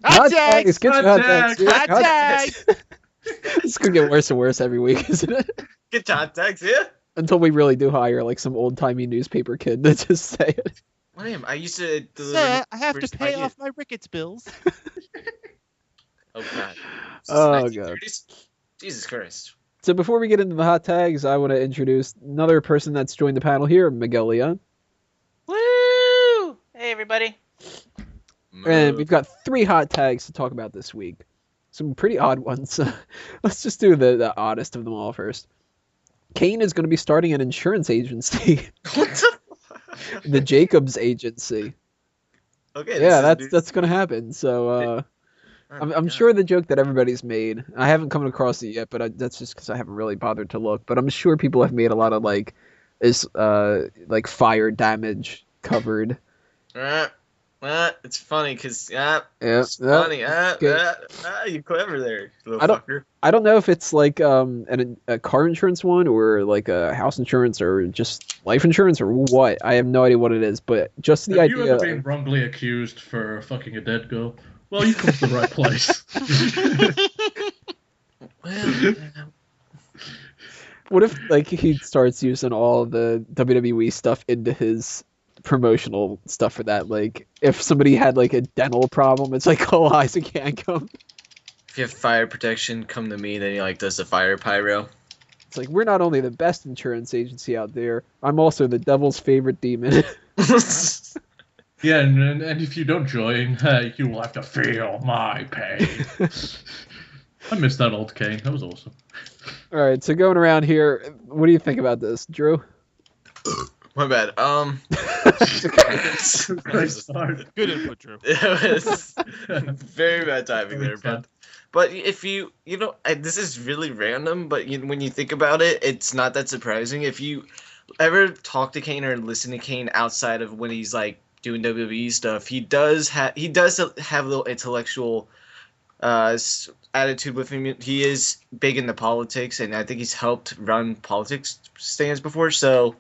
Hot tags! Get your hot tags! Hot tags! It's gonna get worse and worse every week, isn't it? Get hot tags, yeah. Until we really do hire like some old-timey newspaper kid to just say it. Damn, I used to deliver. Sir, I have to first pay idea. off my Ricketts bills. Oh god. Oh, God. 1930s? Jesus Christ. So before we get into the hot tags, I want to introduce another person that's joined the panel here, Miguel Leon. Woo! Hey, everybody. And we've got 3 hot tags to talk about this week. Some pretty odd ones. Let's just do the oddest of them all first. Kane is going to be starting an insurance agency. What the? The Jacobs Agency. Okay. Yeah, this is that's going to happen. So Oh I'm my sure God. the joke that everybody's made. I haven't come across it yet, but that's just because I haven't really bothered to look. But I'm sure people have made a lot of like fire damage covered. It's funny because Yeah, it's funny. good. You clever there, little I don't- fucker. I don't know if it's like a car insurance one or like a house insurance or just life insurance or what. I have no idea what it is, but just the Have you idea. ever been wrongly accused for fucking a dead girl? Well, you come to the right place. Well, What if like he starts using all the WWE stuff into his promotional stuff for that? Like if somebody had like a dental problem, it's like, oh, Isaac Yankum. if you have fire protection, come to me. Then he like does the fire pyro. It's like we're not only the best insurance agency out there, I'm also the devil's favorite demon. Yeah, and if you don't join, you will have to feel my pain. I miss that old Kane. That was awesome. All right, so going around here, what do you think about this, Drew? My bad. Great start. Good input, Drew. It was very bad timing there, but if this is really random, but when you think about it, it's not that surprising. If you ever talk to Kane or listen to Kane outside of when he's like doing WWE stuff, he does have a little intellectual attitude with him. He is big into politics, and I think he's helped run politics stands before. So,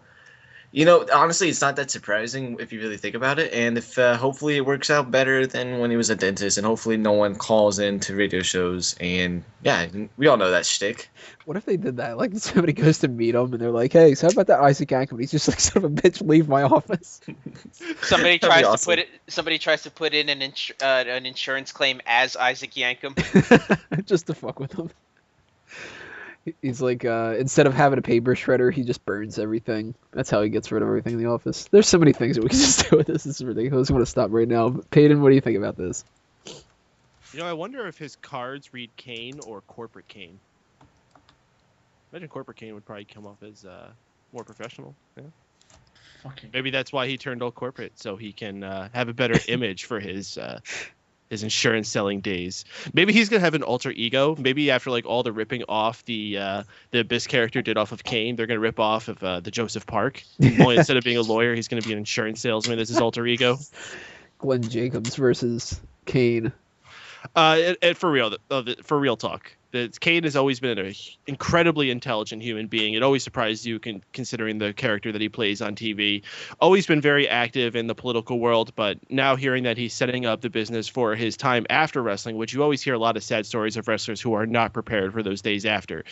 honestly, it's not that surprising if you really think about it. And if hopefully it works out better than when he was a dentist, and hopefully no one calls into radio shows. And yeah, we all know that shtick. What if they did that? Like somebody goes to meet him and they're like, "Hey, so how about that Isaac Yankum?" He's just like, "Son of a bitch, leave my office." Somebody That'd be tries to awesome. put it. Somebody tries to put in an insurance claim as Isaac Yankum. Just to fuck with him. He's like, instead of having a paper shredder, he just burns everything. That's how he gets rid of everything in the office. There's so many things that we can just do with this. This is ridiculous. I want to stop right now. But Peyton, what do you think about this? I wonder if his cards read Kane or Corporate Kane. Imagine Corporate Kane would probably come off as more professional. Yeah. Fucking. Maybe that's why he turned all corporate, so he can have a better image for his insurance selling days. Maybe he's gonna have an alter ego. Maybe after like all the ripping off the Abyss character did off of Kane, they're gonna rip off of the Joseph Park. Only instead of being a lawyer, he's gonna be an insurance salesman as his alter ego. Glenn Jacobs versus Kane. And for real talk, Kane has always been an incredibly intelligent human being. It always surprised you considering the character that he plays on TV. Always been very active in the political world, but now hearing that he's setting up the business for his time after wrestling, which you always hear a lot of sad stories of wrestlers who are not prepared for those days after.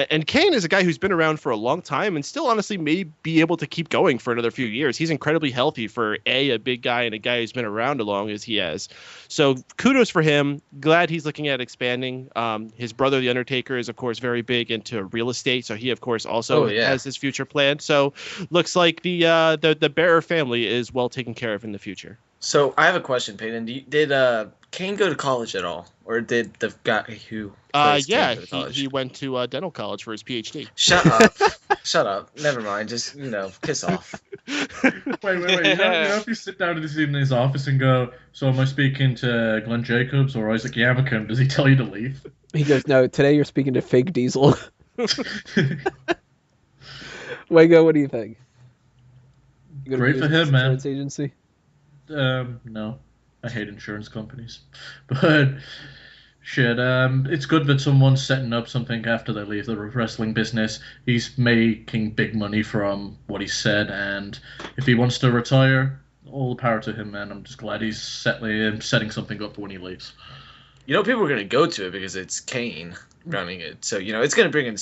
And Kane is a guy who's been around for a long time and still honestly may be able to keep going for another few years. He's incredibly healthy for a big guy and a guy who's been around as long as he has. So kudos for him. Glad he's looking at expanding. His brother, The Undertaker, is, of course, very big into real estate. So he, of course, also has his future planned. So looks like the Bearer family is well taken care of in the future. So I have a question, Peyton. Did Kane go to college at all, or did the guy who? plays Kane go to college? He went to dental college for his PhD. Shut up! Shut up! Never mind. Just kiss off. Wait. You know if you sit down in his office and go, so am I speaking to Glenn Jacobs or Isaac Yankum? Does he tell you to leave? He goes, "No, today you're speaking to Fake Diesel." Wego, what do you think? You gonna Great use for this him, man. insurance agency. No. I hate insurance companies. But shit, it's good that someone's setting up something after they leave the wrestling business. He's making big money from what he said, and if he wants to retire, all the power to him, man. I'm just glad he's setting something up for when he leaves. People are going to go to it because it's Kane running it. So, it's going to bring in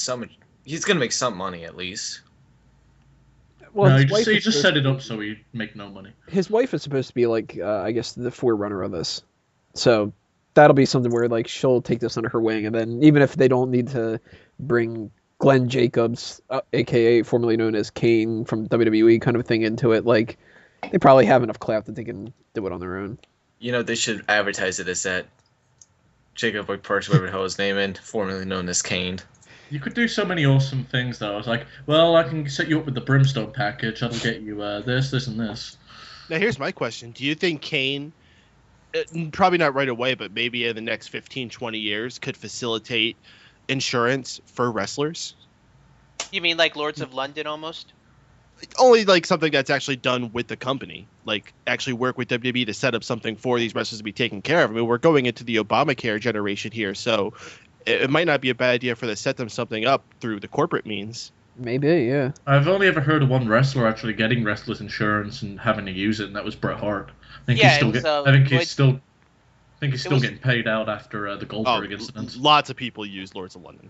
he's going to make some money at least. Well, No, his he wife just set it up so he'd make no money. his wife is supposed to be like, I guess, the forerunner of this. So that'll be something where like she'll take this under her wing, and then even if they don't need to bring Glenn Jacobs, aka formerly known as Kane from WWE, kind of a thing into it, like they probably have enough clout that they can do it on their own. They should advertise it as that Jacob Parks, whatever the hell his name is, formerly known as Kane. You could do so many awesome things, though. I was like, well, I can set you up with the Brimstone package. That'll get you this, and this. Now, here's my question. Do you think Kane, probably not right away, but maybe in the next 15, 20 years, could facilitate insurance for wrestlers? You mean like Lords of London almost? Only like something that's actually done with the company, like actually work with WWE to set up something for these wrestlers to be taken care of. I mean, we're going into the Obamacare generation here, so it might not be a bad idea for them to set them something up through the corporate means. Maybe, yeah. I've only ever heard of one wrestler actually getting wrestlers insurance and having to use it, and that was Bret Hart. I think he's still getting paid out after the Goldberg incident. Lots of people use Lords of London.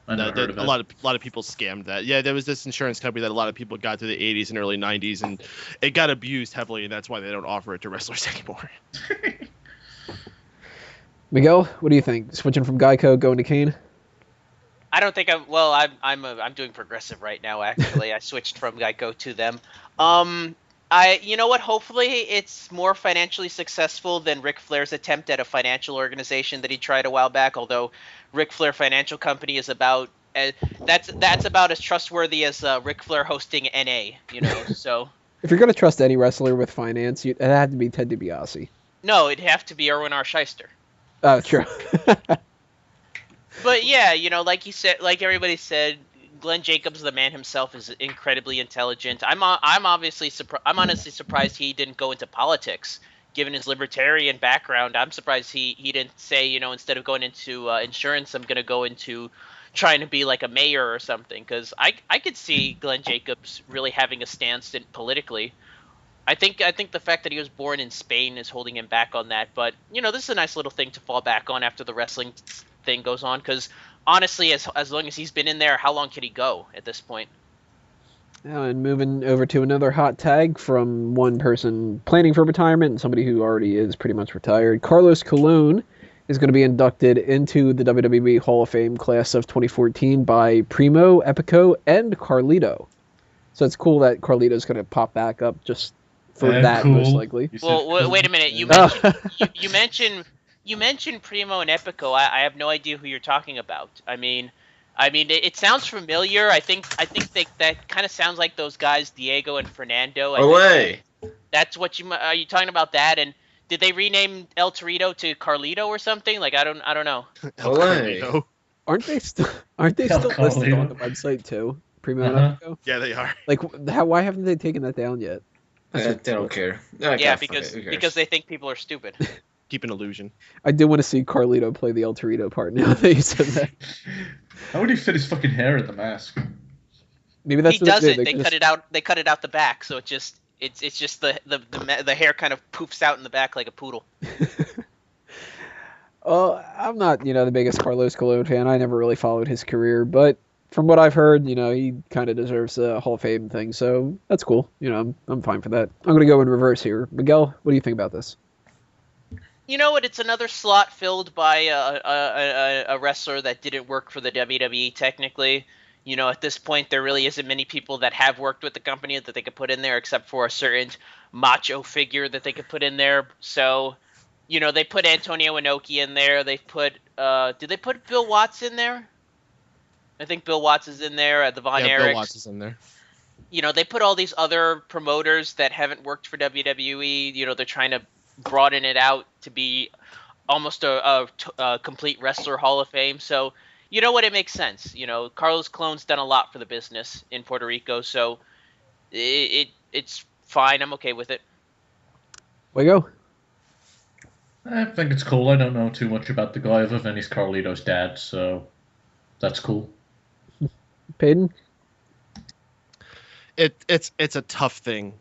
I never heard of it. A lot of people scammed that. Yeah, there was this insurance company that a lot of people got through the 80s and early 90s, and it got abused heavily, and that's why they don't offer it to wrestlers anymore. Miguel, what do you think? Switching from Geico, going to Kane? I don't think I'm doing progressive right now. Actually, I switched from Geico to them. You know what? Hopefully, it's more financially successful than Ric Flair's attempt at a financial organization that he tried a while back. Although Ric Flair Financial Company is about that's about as trustworthy as Ric Flair hosting NA. So. If you're gonna trust any wrestler with finance, it had to be Ted DiBiase. No, it'd have to be Erwin R. Shyster. Oh, true. But yeah, like you said, like everybody said, Glenn Jacobs, the man himself, is incredibly intelligent. I'm honestly surprised he didn't go into politics, given his libertarian background. I'm surprised he didn't say, instead of going into insurance, I'm going to go into trying to be like a mayor or something. Because I could see Glenn Jacobs really having a stance politically. I think the fact that he was born in Spain is holding him back on that. But this is a nice little thing to fall back on after the wrestling thing goes on. Because honestly, as long as he's been in there, how long can he go at this point? Now, and moving over to another hot tag from one person planning for retirement and somebody who already is pretty much retired. Carlos Colon is going to be inducted into the WWE Hall of Fame class of 2014 by Primo, Epico, and Carlito. So it's cool that Carlito's going to pop back up just for that, cool. Most likely. Well, wait a minute. You mentioned Primo and Epico. I have no idea who you're talking about. I mean, it sounds familiar. I think that kind of sounds like those guys, Diego and Fernando. That's what are you talking about? That, and did they rename El Torito to Carlito or something? Like I don't know. Carlito. Aren't they still listed on the website too? Primo and Epico? Yeah, they are. Like, why haven't they taken that down yet? They don't care. Because they think people are stupid. Keep an illusion. I do want to see Carlito play the El Torito part now that you said that. How would he fit his fucking hair in the mask? Maybe that's he doesn't. They cut it out. They cut it out the back, so it's just the hair kind of poofs out in the back like a poodle. I'm not the biggest Carlos Colon fan. I never really followed his career, but from what I've heard, he kind of deserves a Hall of Fame thing, so that's cool. I'm fine for that. I'm going to go in reverse here. Miguel, what do you think about this? You know what? It's another slot filled by a wrestler that didn't work for the WWE technically. At this point, there really isn't many people that have worked with the company that they could put in there, except for a certain macho figure that they could put in there. So, they put Antonio Inoki in there. They put, did they put Bill Watts in there? I think Bill Watts is in there. The Von Erichs. Bill Watts is in there. They put all these other promoters that haven't worked for WWE. They're trying to broaden it out to be almost a complete wrestler Hall of Fame. So, you know what? It makes sense. Carlos Colon's done a lot for the business in Puerto Rico, so it's fine. I'm okay with it. Way go. I think it's cool. I don't know too much about the guy other than he's Carlito's dad, so that's cool. Peyton? It's a tough thing.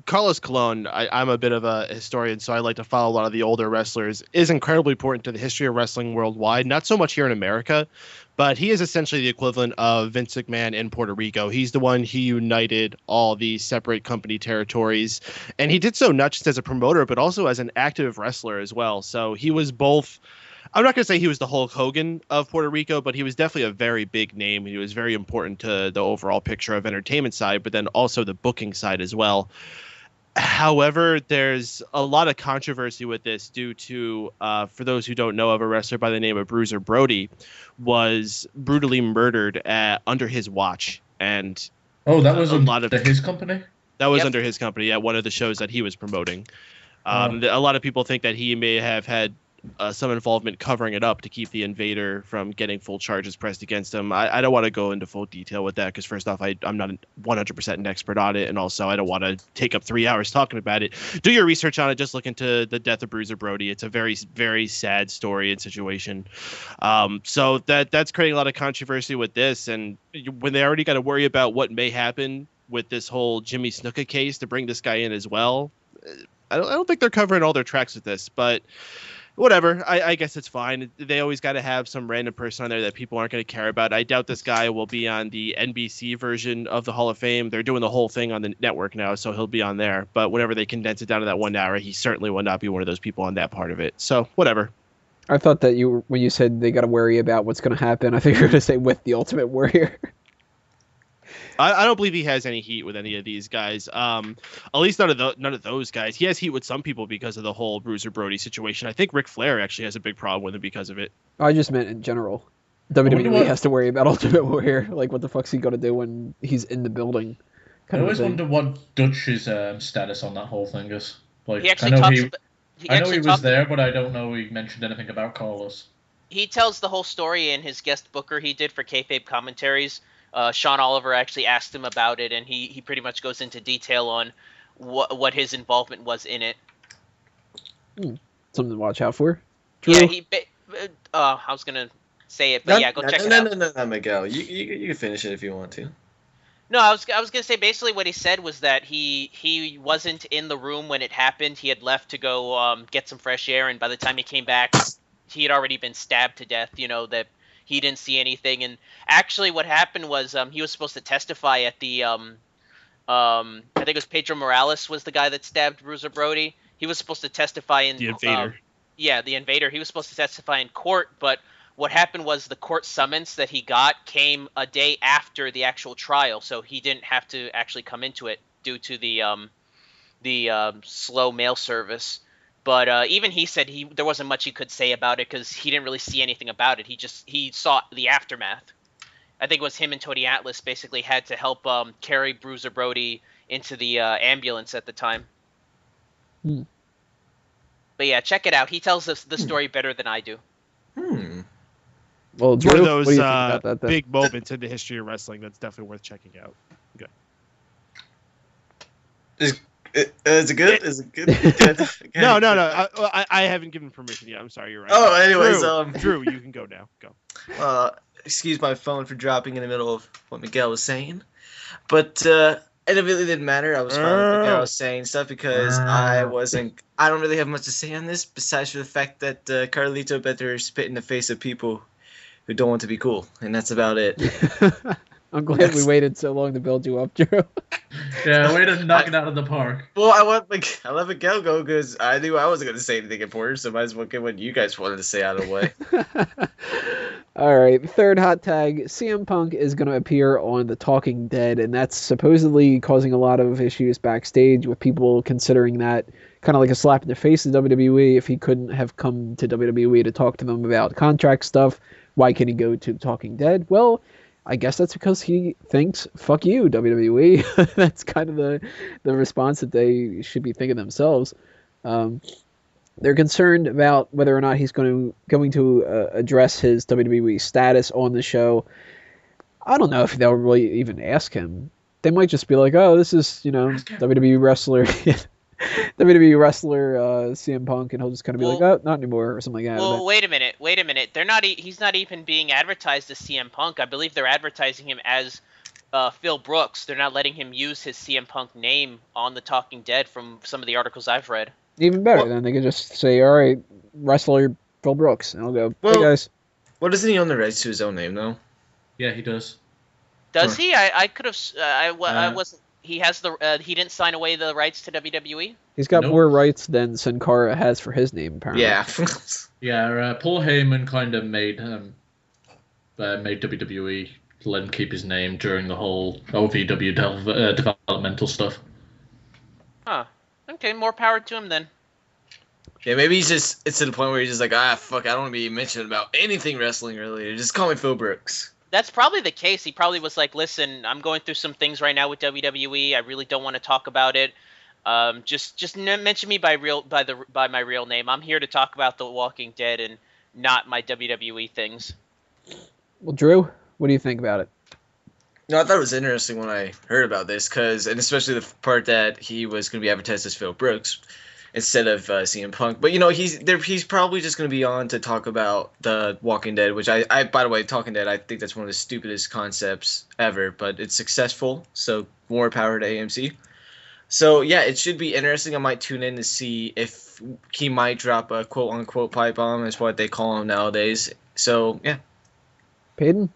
Carlos Colon, I'm a bit of a historian, so I like to follow a lot of the older wrestlers, is incredibly important to the history of wrestling worldwide, not so much here in America, but he is essentially the equivalent of Vince McMahon in Puerto Rico. He's the one who united all these separate company territories, and he did so not just as a promoter, but also as an active wrestler as well. So he was both... I'm not going to say he was the Hulk Hogan of Puerto Rico, but he was definitely a very big name. He was very important to the overall picture of entertainment side, but then also the booking side as well. However, there's a lot of controversy with this due to, for those who don't know, of a wrestler by the name of Bruiser Brody was brutally murdered under his watch. And that was under his company? That was under his company at one of the shows that he was promoting. A lot of people think that he may have had some involvement covering it up to keep the invader from getting full charges pressed against him. I don't want to go into full detail with that because first off, I'm not 100% an expert on it, and also I don't want to take up 3 hours talking about it. Do your research on it. Just look into the death of Bruiser Brody. It's a very, very sad story and situation. So that's creating a lot of controversy with this, and when they already got to worry about what may happen with this whole Jimmy Snuka case to bring this guy in as well, I don't think they're covering all their tracks with this, but whatever. I guess it's fine. They always got to have some random person on there that people aren't going to care about. I doubt this guy will be on the NBC version of the Hall of Fame. They're doing the whole thing on the network now, so he'll be on there. But whenever they condense it down to that 1 hour, he certainly will not be one of those people on that part of it. So whatever. I thought that when you said they got to worry about what's going to happen, I think you were going to say with the Ultimate Warrior. I don't believe he has any heat with any of these guys. At least none of those guys. He has heat with some people because of the whole Bruiser Brody situation. I think Ric Flair actually has a big problem with him because of it. I just meant in general. WWE has to worry about Ultimate Warrior. Like, what the fuck's he got to do when he's in the building? I always wonder what Dutch's status on that whole thing is. Like, he actually I know he was there, but I don't know he mentioned anything about Carlos. He tells the whole story in his guest booker he did for Kayfabe Commentaries. Sean Oliver actually asked him about it, and he pretty much goes into detail on what his involvement was in it. Something to watch out for. Drew? Yeah, I was gonna say it, but go check it out. No, Miguel, you can finish it if you want to. No, I was gonna say basically what he said was that he wasn't in the room when it happened. He had left to go get some fresh air, and by the time he came back, he had already been stabbed to death. That he didn't see anything. And actually, what happened was he was supposed to testify at the I think it was Pedro Morales was the guy that stabbed Bruiser Brody. He was supposed to testify in the invader. The invader. He was supposed to testify in court, but what happened was the court summons that he got came a day after the actual trial, so he didn't have to actually come into it due to the slow mail service. But even he said there wasn't much he could say about it because he didn't really see anything about it. He saw the aftermath. I think it was him and Tony Atlas basically had to help carry Bruiser Brody into the ambulance at the time. But yeah, check it out. He tells us the story better than I do. Well, Drew, one of those big moments in the history of wrestling that's definitely worth checking out. Good. Is it good? Is it good? No. I haven't given permission yet. I'm sorry. You're right. Oh, anyways, Drew, you can go now. Go. Excuse my phone for dropping in the middle of what Miguel was saying, but it really didn't matter. I was fine with Miguel was saying stuff because I don't really have much to say on this besides for the fact that Carlito better spit in the face of people who don't want to be cool, and that's about it. I'm glad we waited so long to build you up, Drew. Yeah, way to knock it out of the park. Well, I let Miguel go because I knew I wasn't going to say anything important, so might as well get what you guys wanted to say out of the way. All right, third hot tag. CM Punk is going to appear on The Talking Dead, and that's supposedly causing a lot of issues backstage with people considering that kind of like a slap in the face of WWE. If he couldn't have come to WWE to talk to them about contract stuff, why can he go to The Talking Dead? Well, I guess that's because he thinks, fuck you, WWE. That's kind of the response that they should be thinking themselves. They're concerned about whether or not he's going to address his WWE status on the show. I don't know if they'll really even ask him. They might just be like, oh, this is, WWE wrestler. WWE wrestler CM Punk, and he'll just kind of be like, oh, not anymore, or something like that. Well, wait a minute. He's not even being advertised as CM Punk. I believe they're advertising him as Phil Brooks. They're not letting him use his CM Punk name on the Talking Dead from some of the articles I've read. Even better, then they could just say, all right, wrestler Phil Brooks, and I'll go, hey guys. Well, doesn't he own the rights to his own name, though? Yeah, he does. Does he? I could have. I wasn't. He has the. He didn't sign away the rights to WWE. He's got more rights than Sin Cara has for his name, apparently. Yeah. Yeah. Paul Heyman kind of made WWE let him keep his name during the whole OVW developmental stuff. Huh. Okay. More power to him then. Yeah, maybe it's to the point where he's just like, fuck, I don't want to be mentioned about anything wrestling related. Just call me Phil Brooks. That's probably the case. He probably was like, listen, I'm going through some things right now with WWE. I really don't want to talk about it. Just mention me by my real name. I'm here to talk about The Walking Dead and not my WWE things. Well, Drew, what do you think about it? No, I thought it was interesting when I heard about this, and especially the part that he was going to be advertised as Phil Brooks instead of CM Punk. But, he's probably just going to be on to talk about The Walking Dead, which I by the way, Talking Dead, I think that's one of the stupidest concepts ever, but it's successful, so more power to AMC. So, yeah, it should be interesting. I might tune in to see if he might drop a quote-unquote pipe bomb, is what they call him nowadays. So, yeah. Peyton?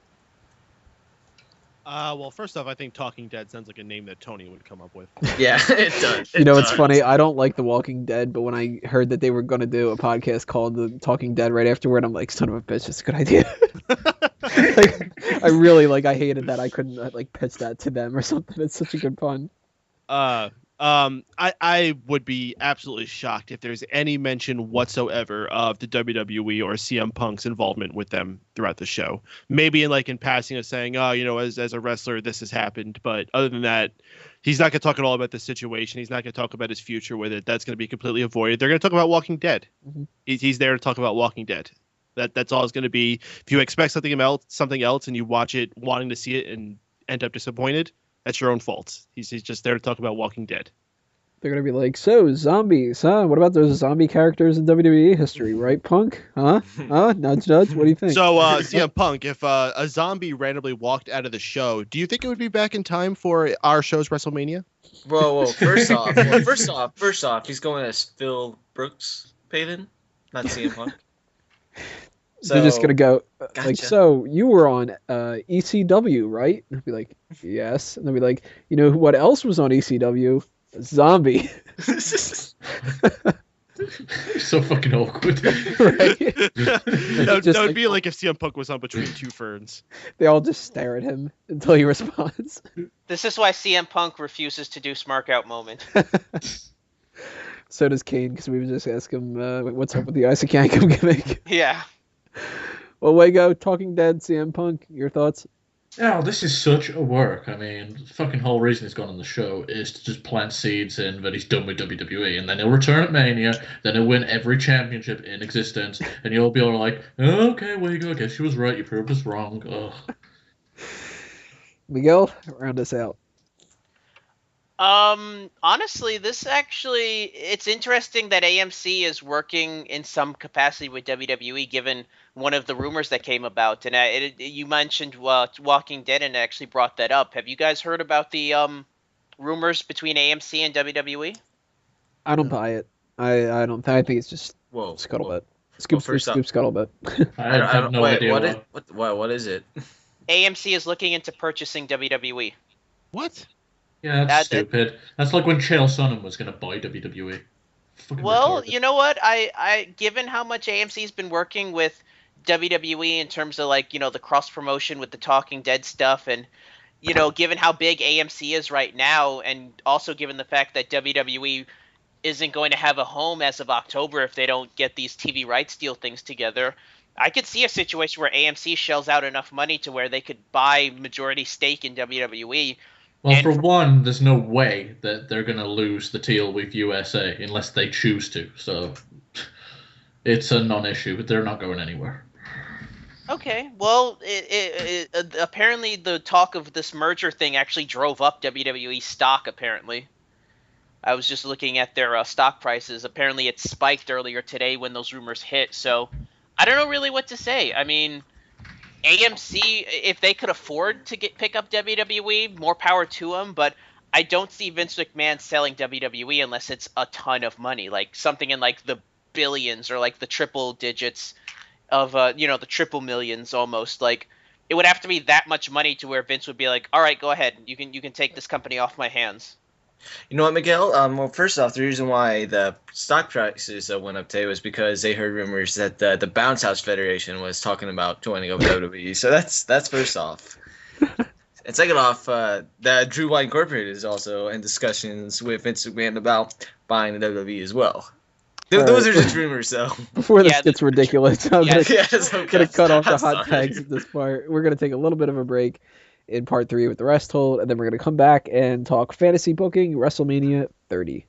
Well, first off, I think Talking Dead sounds like a name that Tony would come up with. Yeah, it does. It's funny. I don't like The Walking Dead, but when I heard that they were going to do a podcast called The Talking Dead right afterward, I'm like, son of a bitch, that's a good idea. I hated that I couldn't pitch that to them or something. It's such a good pun. I would be absolutely shocked if there's any mention whatsoever of the WWE or CM Punk's involvement with them throughout the show. Maybe in passing of saying, as a wrestler, this has happened. But other than that, he's not going to talk at all about the situation. He's not going to talk about his future with it. That's going to be completely avoided. They're going to talk about Walking Dead. Mm-hmm. He's there to talk about Walking Dead. That's all it's going to be. If you expect something else and you watch it wanting to see it and end up disappointed, that's your own fault. He's just there to talk about Walking Dead. They're going to be like, so, zombies, huh? What about those zombie characters in WWE history, right, Punk? Huh? Nudge, nudge, what do you think? So, CM Punk, if a zombie randomly walked out of the show, do you think it would be back in time for our show's WrestleMania? Whoa, first off, he's going as Phil Brooks, Peyton, not CM Punk. So, they're just going to go, so, you were on ECW, right? And I'll be like, yes. And they'll be like, what else was on ECW? Zombie. So fucking awkward. Right? That would be like if CM Punk was on Between Two Ferns. They all just stare at him until he responds. This is why CM Punk refuses to do Smark Out moment. So does Kane, because we would just ask him, what's up with the Isaac Yankum gimmick? Yeah. Well, Wago, Talking Dead, CM Punk, your thoughts? Yeah, this is such a work. I mean, the fucking whole reason he's gone on the show is to just plant seeds in that he's done with WWE, and then he'll return at Mania, then he'll win every championship in existence, and you'll be all like, oh, okay, Wago, I guess she was right, you proved us wrong. Ugh. Miguel, round us out. Honestly, it's interesting that AMC is working in some capacity with WWE, given one of the rumors that came about. And you mentioned Walking Dead, and it actually brought that up. Have you guys heard about the rumors between AMC and WWE? I don't buy it. I don't. I think it's just scuttlebutt. Scoop scuttlebutt. I have no idea. What is it? AMC is looking into purchasing WWE. What? Yeah, that's stupid. That's like when Chael Sonnen was going to buy WWE. Fucking well, retarded. You know what? I given how much AMC's been working with WWE in terms of the cross promotion with the Talking Dead stuff, and given how big AMC is right now, and also given the fact that WWE isn't going to have a home as of October if they don't get these TV rights deal things together, I could see a situation where AMC shells out enough money to where they could buy majority stake in WWE. Well, for one, there's no way that they're going to lose the deal with USA unless they choose to. So it's a non-issue. They're not going anywhere. Okay. Well, apparently the talk of this merger thing actually drove up WWE stock, apparently. I was just looking at their stock prices. Apparently it spiked earlier today when those rumors hit. So I don't know really what to say. I mean, AMC, if they could afford to pick up WWE, more power to them. But I don't see Vince McMahon selling WWE unless it's a ton of money, like something in like the billions or like the triple digits of the triple millions almost. Like it would have to be that much money to where Vince would be like, all right, go ahead, you can take this company off my hands. You know what, Miguel? Well, first off, the reason why the stock prices went up today was because they heard rumors that the Bounce House Federation was talking about joining up WWE. So that's first off. And second off, that Drew White Incorporated is also in discussions with Vince McMahon about buying the WWE as well. Those are just rumors, though. Before this gets ridiculous, I'm going to cut off the hot sorry. tags at this part. We're going to take a little bit of a break in part 3 with the rest hold, and then we're going to come back and talk fantasy booking WrestleMania 30.